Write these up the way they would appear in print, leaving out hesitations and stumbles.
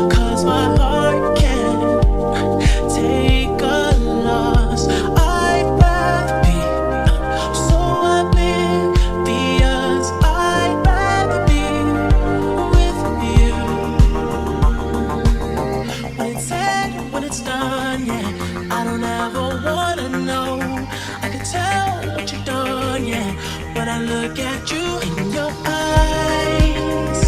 'Cause my heart can't take a loss. I'd rather be so oblivious. I'd rather be with you. When it's said, when it's done, yeah, I don't ever wanna know. I can tell what you've done, yeah, when I look at you in your eyes.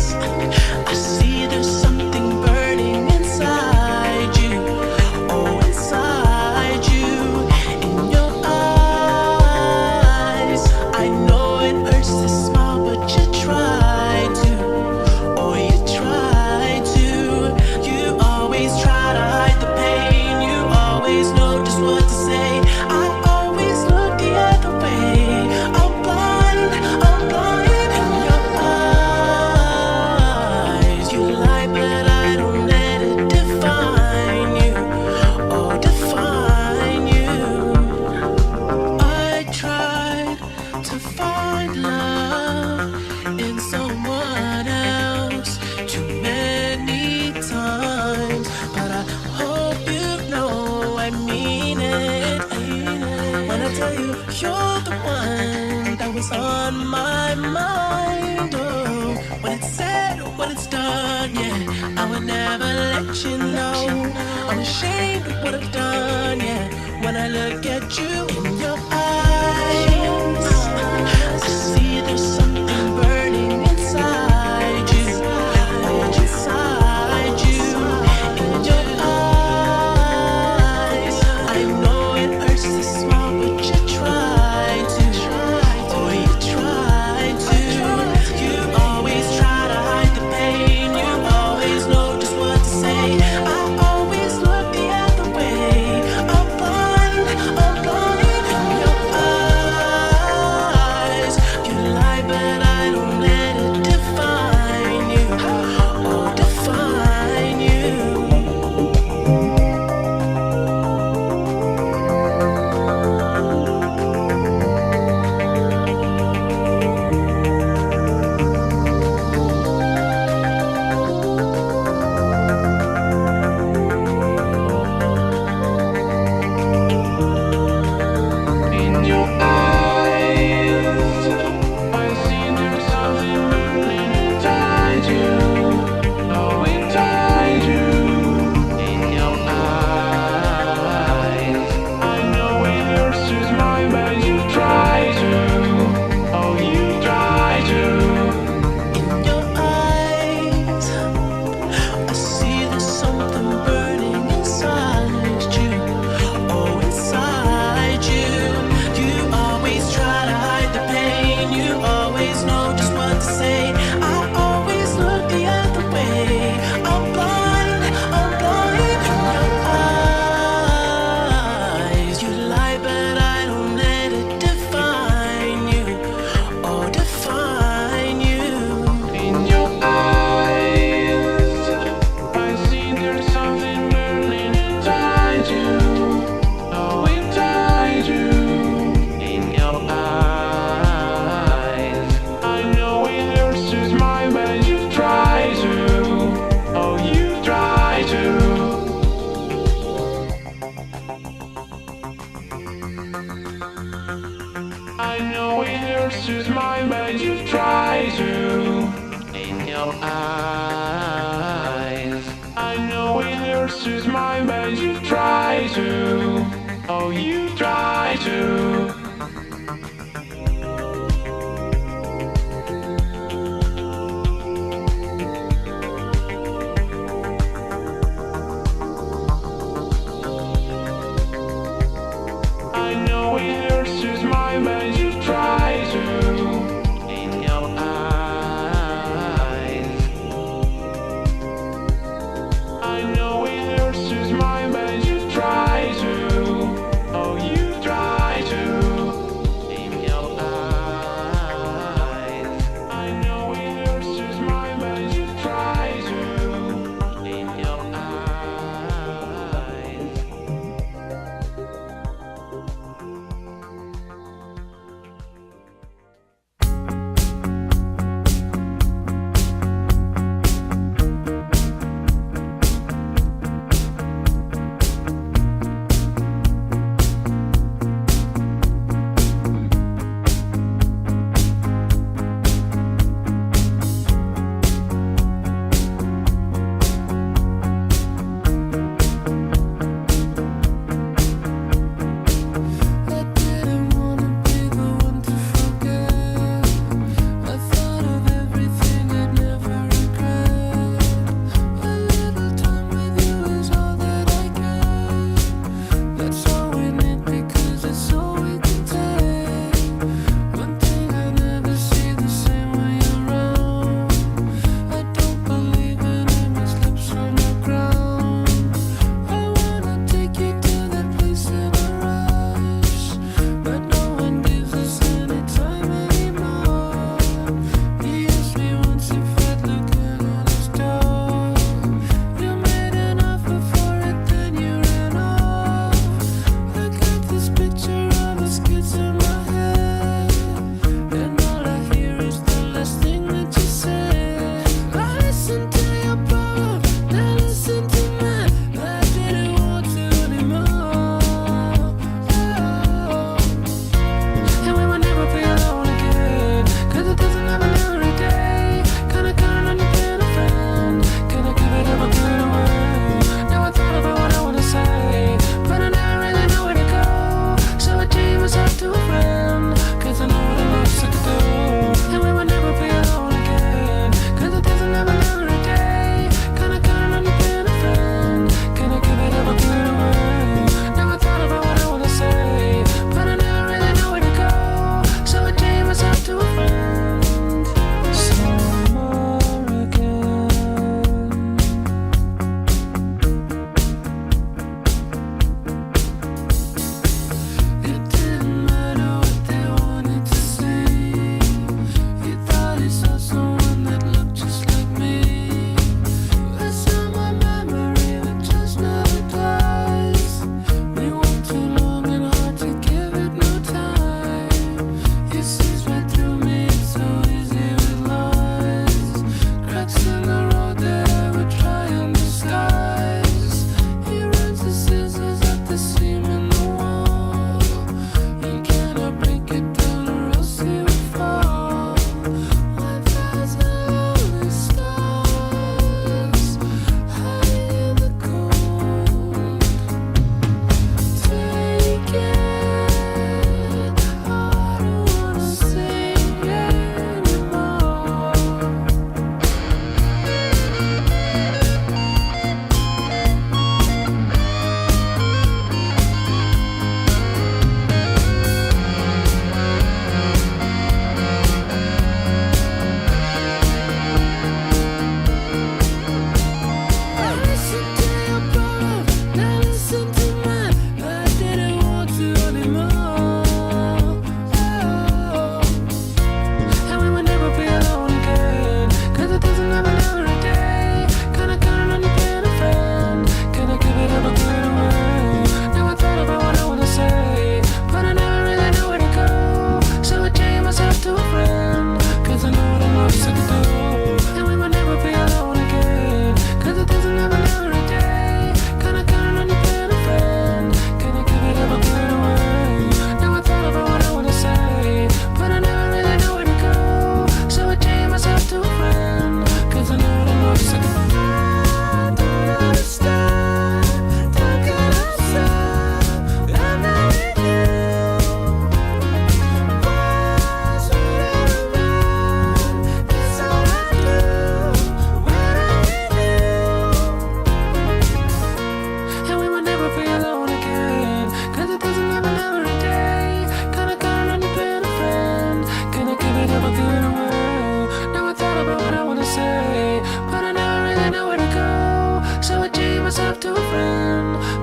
I see there's something burning inside you. Oh, inside you, in your eyes. I know it hurts to smile, but you try to. Oh, you try to. You always try to hide the pain. You always know just what to say. I always look the other way. I'm blind in your eyes. You lie, but I don't let it define you. Oh, define you. I tried to find love in someone else too many times, but I hope you know I mean it. When I tell you you're the one that was on my mind. Oh, when it's said, when it's done, yeah, I would never let you know. I'm ashamed of what I've done, yeah, when I look at you in your eyes. I see there's something burning inside you. Oh, inside you, in your eyes. I know it hurts to smile, but you try to. Oh, you try to. You always try to hide the pain. You always know just what to say. I always look the other way. I'm blind in your eyes. You lie, but I don't let it define you. Oh, define you. In your eyes, I see there's something burning inside you. Oh, inside you. In your eyes, I know it hurts to smile, but you try to. Oh, you try to. In your eyes, I see there's something burning inside you. Oh, inside you. You always try to hide the pain. You always know just what to say. I always look the other way. I'm blind in your eyes. You lie, but I don't let it define you. Oh, define you. In your eyes, I see there's something burning inside you. Oh, inside you. In your eyes, I know it hurts to smile, but you try to. Oh, you try to. I know it hurts to smile, but you try to. In your eyes, I know it hurts to smile, but you try to. Oh, you try to. I know it hurts to smile, but you try to. In your eyes, I know it hurts to smile, but you try to. Oh, you try to.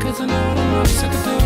'cause I know the most I could do